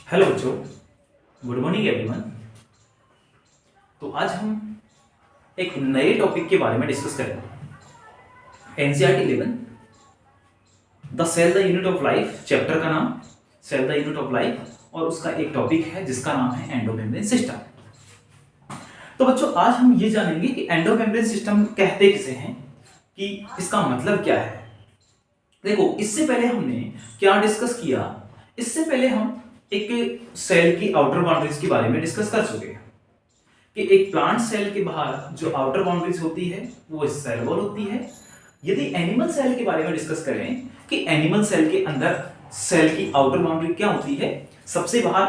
Hello बच्चों, good morning everyone. तो आज हम एक नए टॉपिक के बारे में डिस्कस करेंगे। NCERT 11 the cell the unit of life, chapter का नाम cell the unit of life, और उसका एक टॉपिक है जिसका नाम है एंडोमेम्ब्रेन सिस्टम। तो बच्चों, आज हम ये जानेंगे कि एंडोमेम्ब्रेन सिस्टम कहते किसे हैं, कि इसका मतलब क्या है। देखो, इससे पहले हमने क्या डिस्कस किया। इससे पहले हम एक सेल की आउटर बाउंड्रीज के बारे में डिस्कस कर चुके हैं कि एक प्लांट सेल के बाहर जो आउटर बाउंड्रीज होती है वो सेल वॉल होती है। यदि एनिमल सेल के बारे में डिस्कस करें कि एनिमल सेल के अंदर सेल की आउटर बाउंड्री क्या होती है, सबसे बाहर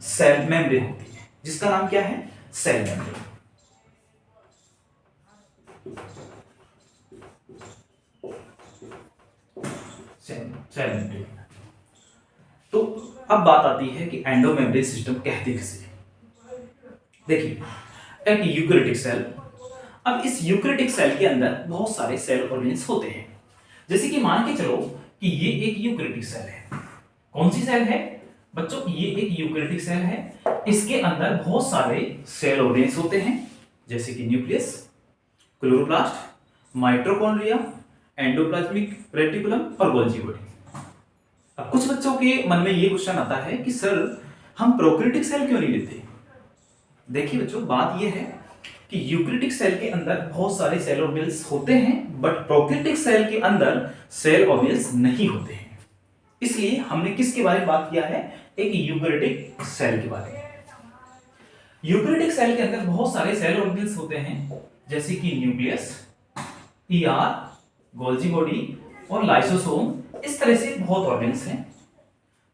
सेल मेम्ब्रेन होती है जिसका नाम क्या है, सेल मेम्ब्रेन। Cell membrane. तो अब बात आती है कि एंडोमेम्ब्रेन सिस्टम कहते किसे। देखिए, एक यूकैरियोटिक सेल। अब इस यूकैरियोटिक सेल के अंदर बहुत सारे सेल ऑर्गेनेल्स होते हैं। जैसे कि मान के चलो कि ये एक यूकैरियोटिक सेल है। कौन सी सेल है बच्चों? ये एक यूकैरियोटिक सेल है। इसके अंदर बहुत सारे सेल ऑर्गेनेल्स होते हैं, जैसे कि nucleus, chloroplast, mitochondria, endoplasmic reticulum और गोल्गी बॉडी। अब कुछ बच्चों के मन में ये क्वेश्चन आता है कि सर, हम प्रोकैरियोटिक सेल क्यों नहीं लेते। देखिए बच्चों, बात ये है कि यूकैरियोटिक सेल के अंदर बहुत सारे सेल ऑर्गेनेल्स होते हैं, बट प्रोकैरियोटिक सेल के अंदर सेल ऑर्गेनेल्स नहीं होते हैं। इसलिए हमने किसके बारे में बात किया है, एक यूकैरियोटिक सेल के बारे में। यूकैरियोटिक सेल के अंदर बहुत सारे सेल ऑर्गेनेल्स होते हैं, जैसे कि न्यूक्लियस, ईआर, गोल्गी बॉडी और लाइसोसोम। इस तरह से बहुत ऑर्गेन्स हैं,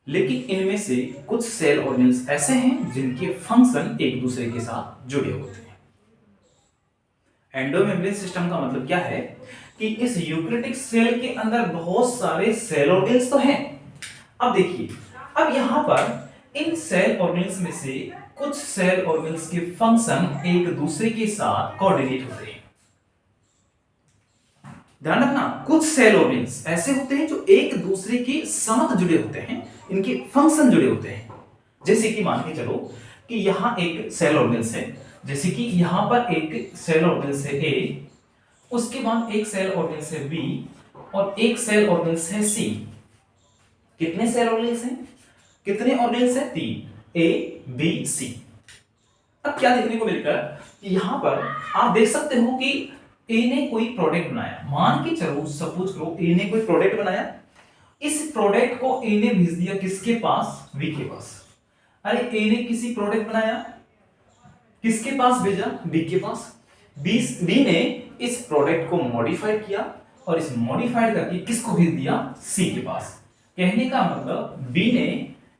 लेकिन इनमें से कुछ सेल ऑर्गेन्स ऐसे हैं जिनके फंक्शन एक दूसरे के साथ जुड़े होते हैं। एंडोमेम्ब्रेन सिस्टम का मतलब क्या है कि इस यूकैरियोटिक सेल के अंदर बहुत सारे सेल ऑर्गेन्स तो हैं। अब देखिए, अब यहां पर इन सेल ऑर्गेन्स में से कुछ सेल ऑर्गेन्स के फंक्शन एक दूसरे के साथ कोऑर्डिनेट होते हैं। ध्यान रखना, कुछ सेल ऑर्गेन्स ऐसे होते हैं जो एक दूसरे के साथ जुड़े होते हैं, इनके फंक्शन जुड़े होते हैं। जैसे कि मान के चलो कि यहां एक सेल ऑर्गेन्स है, जैसे कि यहां पर एक सेल ऑर्गेन्स है ए, उसके बाद एक सेल ऑर्गेन्स है बी और एक सेल ऑर्गेन्स है सी। कितने सेल ऑर्गेन्स हैं? कितने ऑर्गेन्स हैं? 3, ए बी सी। अब क्या देखने को मिलता है कि यहां पर आप देख सकते हो कि ए ने कोई प्रोडक्ट बनाया। मान के चलो, सपोज करो ए ने कोई प्रोडक्ट बनाया। इस प्रोडक्ट को ए ने भेज दिया किसके पास? बी के पास। अरे, ए ने किसी प्रोडक्ट बनाया, किसके पास भेजा? बी के पास। बी ने इस प्रोडक्ट को मॉडिफाइड किया और इस मॉडिफाइड करके किसको भेज दिया? सी के पास। कहने का मतलब बी ने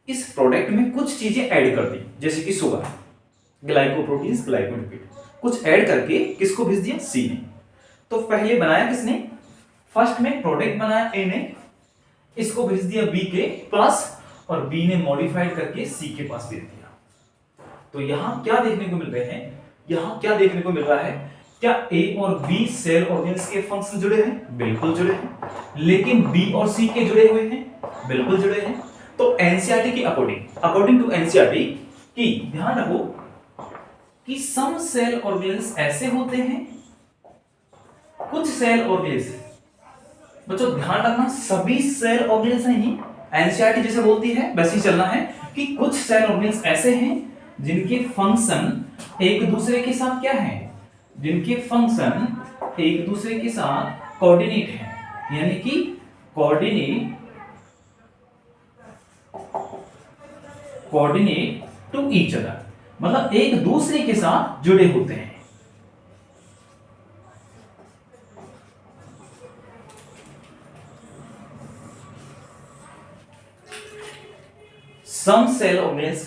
इस प्रोडक्ट में कुछ चीजें ऐड कर दी, जैसे कि शुगर, ग्लाइकोप्रोटीन्स, ग्लाइकोलिपिड, कुछ ऐड करके किसको भेज दिया? सी ने। तो पहले बनाया किसने? फर्स्ट में प्रोडक्ट बनाया ए ने, इसको भेज दिया बी के पास और बी ने मॉडिफाइड करके सी के पास भेज दिया। तो यहां क्या देखने को मिल रहे हैं? यहां क्या देखने को मिल रहा है? क्या ए और बी सेल ऑर्गेन्स के फंक्शन जुड़े हैं? बिल्कुल जुड़े हैं। लेकिन बी और सी के जुड़े हुए हैं? बिल्कुल जुड़े हैं। तो एनसीईआरटी की अकॉर्डिंग टू एनसीईआरटी की, ध्यान रखो कि सम सेल ऑर्गेन्स ऐसे होते हैं, कुछ सेल ऑर्गेन्स, बच्चों ध्यान रखना, सभी सेल ऑर्गेन्स नहीं। एनसीईआरटी जैसे बोलती है वैसे ही चलना है कि कुछ सेल ऑर्गेन्स ऐसे हैं जिनके फंक्शन एक दूसरे के साथ क्या है, जिनके फंक्शन एक दूसरे के साथ कोऑर्डिनेट है, यानी कि कोऑर्डिनेट टू ईच अदर, मतलब एक दूसरे के साथ जुड़े होते हैं। सम सेल ऑर्गेन्स,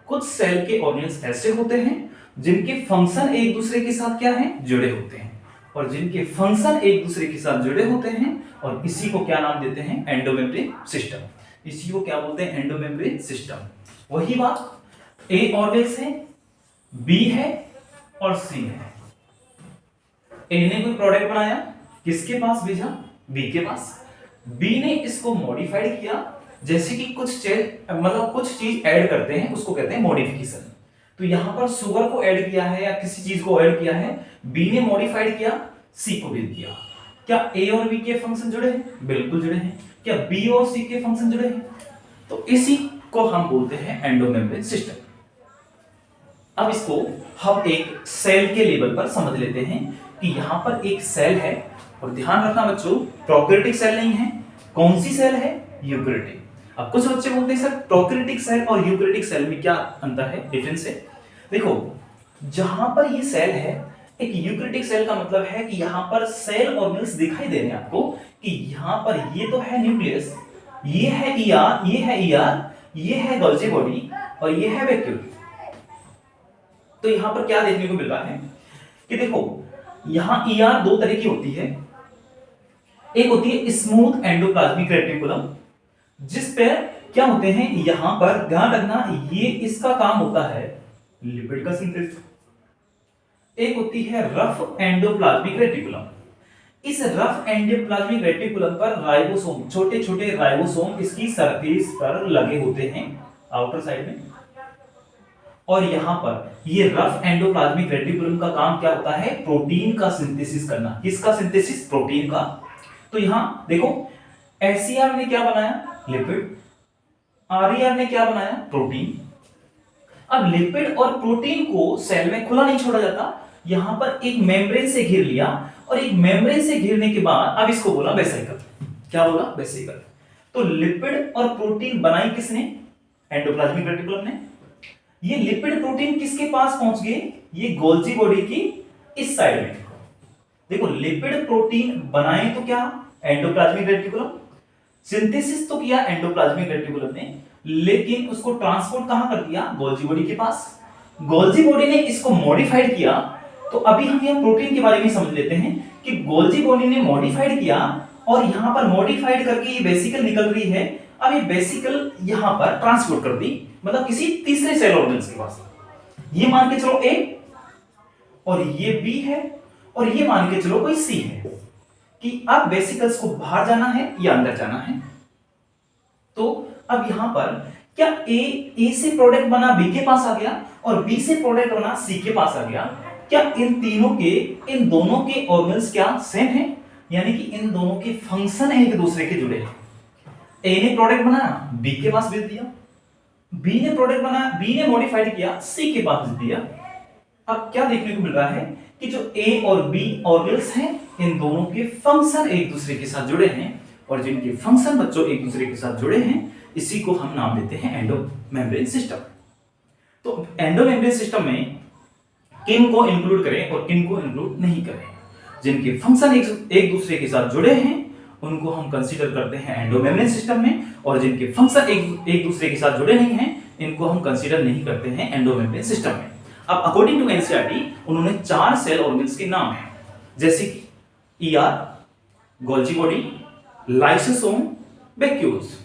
कुछ सेल के ऑर्गेन्स ऐसे होते हैं जिनके फंक्शन एक दूसरे के साथ क्या है, जुड़े होते हैं, और जिनके फंक्शन एक दूसरे के साथ जुड़े होते हैं, और इसी को क्या नाम देते हैं? Endomembrane system. इसी को क्या बोलते हैं? Endomembrane system. वही बात, ए ऑर्गेन्स है, बी है और सी है। ए ने कोई प्रोडक्ट बनाया, किसके पास भेजा? बी के पास। बी ने इसको मॉडिफाइड किया जैसे कि कुछ चीज ऐड करते हैं उसको कहते हैं मॉडिफिकेशन। तो यहां पर शुगर को ऐड किया है या किसी चीज को ऐड किया है, बी ने मॉडिफाइड किया, सी को भी किया। क्या ए और बी के फंक्शन जुड़े हैं? बिल्कुल जुड़े हैं। क्या बी और सी के फंक्शन जुड़े हैं? तो इसी को हम बोलते हैं एंडोमेम्ब्रेन सिस्टम। अब इसको हम एक सेल के लेवल पर समझ लेते हैं कि यहां पर एक सेल है, और ध्यान रखना बच्चों, प्रोकैरियोटिक सेल नहीं है। कौन सी सेल है? यूकैरियोटिक। अब कुछ बच्चे बोलते हैं सर प्रोकैरियोटिक सेल और यूकैरियोटिक सेल में क्या अंतर है, डिफरेंस है? देखो, जहां पर ये सेल है, एक यूकैरियोटिक सेल का मतलब है कि यहां पर सेल ऑर्गेनल्स दिखाई दे रहे हैं आपको, कि यहां पर ये तो है न्यूक्लियस, ये है ईआर, ये है गोल्जी बॉडी, और ये है वैक्यूल। तो यहां पर क्या देखने को मिल रहा है कि देखो, यहां ईआर दो तरह की होती है। एक होती है स्मूथ एंडोप्लाज्मिक रेटिकुलम, जिस पे क्या होते हैं, यहां पर ध्यान रखना, ये इसका काम होता है लिपिड का सिंथेसिस। एक होती है रफ एंडोप्लाज्मिक रेटिकुलम। इस रफ एंडोप्लाज्मिक रेटिकुलम पर राइबोसोम, छोटे छोटे राइबोसोम इसकी सरफेस पर लगे होते हैं आउटर साइड में। और यहां पर ये रफ एंडोप्लाज्मिक रेटिकुलम का काम क्या होता है? प्रोटीन का सिंथेसिस करना। किसका सिंथेसिस? प्रोटीन का। तो यहां देखो, एचसीआर ने क्या बनाया? लिपिड। आरईआर ने क्या बनाया? प्रोटीन। अब लिपिड और प्रोटीन को सेल में खुला नहीं छोड़ा जाता, यहां पर एक मेम्ब्रेन से घेर लिया, और एक मेम्ब्रेन से घेरने के बाद अब इसको बोला वेसिकल। क्या बोला? वेसिकल। तो लिपिड और प्रोटीन बनाई किसने? एंडोप्लाज्मिक रेटिकुलम ने। ये लिपिड प्रोटीन किसके पास पहुंच गए? ये गोल्जी बॉडी की इस साइड में। देखो, लिपिड प्रोटीन बनाए तो क्या? Endoplasmic reticulum. सिंथेसिस तो किया एंडोप्लाज्मिक रेटिकुलम ने, लेकिन उसको ट्रांसपोर्ट कहां कर दिया? गोल्जी बॉडी के पास। गोल्जी बॉडी ने इसको मॉडिफाइड किया। तो अभी हम यह प्रोटीन के बारे में समझ लेते हैं कि गोल्जी बॉडी ने मॉडिफाइड किया, और यहां पर मॉडिफाइड करके ये वेसिकल निकल रही है। अब ये वेसिकल यहां पर ट्रांसपोर्ट कर दी, मतलब किसी तीसरे सेल ऑर्गेन्स के पास। ये मान के चलो ए, और ये बी है, और ये मान के चलो कोई सी है, कि अब वेसिकल्स को बाहर जाना है या अंदर जाना है। तो अब यहां पर क्या ए से प्रोडक्ट बना बी के पास आ गया, और बी से प्रोडक्ट बना सी के पास आ गया? क्या इन दोनों के ऑर्गेन्स क्या सेम है? यानी कि इन दोनों के फंक्शन एक दूसरे के जुड़े हैं। ए ने प्रोडक्ट बनाया, बी के पास भेज दिया। बी ने प्रोडक्ट बनाया, बी ने मॉडिफाइड किया, सी के पास भेज दिया। अब क्या देखने को मिल रहा है कि जो ए और बी ऑर्गेन्स हैं, इन दोनों के फंक्शन एक दूसरे के साथ जुड़े हैं, और जिनके फंक्शन बच्चों एक दूसरे के साथ जुड़े हैं, इसी को हम नाम देते हैं एंडोमेम्ब्रेन सिस्टम। तो एंडोमेम्ब्रेन सिस्टम में किन को इंक्लूड करें और किन को इंक्लूड नहीं करें? जिनके फंक्शन एक दूसरे के साथ जुड़े हैं उनको हम कंसीडर करते हैं एंडोमेम्ब्रेन सिस्टम में, और जिनके फंक्शन एक दूसरे के साथ जुड़े नहीं हैं इनको हम कंसीडर नहीं करते हैं एंडोमेम्ब्रेन सिस्टम में। अब अकॉर्डिंग टू एनसीईआरटी उन्होंने 4 सेल ऑर्गेन्स के नाम हैं, जैसे कि ER, Golgi body, lysosome, vacuoles.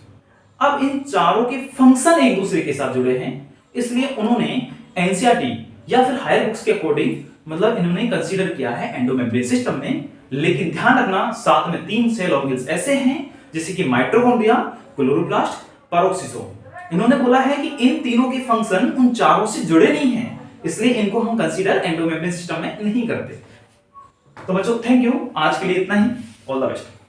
अब इन चारों के फंक्शन एक दूसरे के साथ जुड़े हैं, इसलिए उन्होंने एनसीईआरटी या फिर हायर बुक्स के अकॉर्डिंग मतलब इन्होंने कंसीडर किया है एंडोमेम्ब्रेन सिस्टम में। लेकिन ध्यान रखना, साथ में 3 सेल ऑर्गेन्स ऐसे हैं जैसे कि माइटोकॉन्ड्रिया, क्लोरोप्लास्ट, पेरोक्सिसोम। इन्होंने बोला है कि इन तीनों के फंक्शन उन चारों से जुड़े नहीं हैं, इसलिए इनको हम कंसीडर एंडोमेम्ब्रेन सिस्टम में नहीं करते। तो बच्चों, थैंक यू, आज के लिए इतना ही। All the best.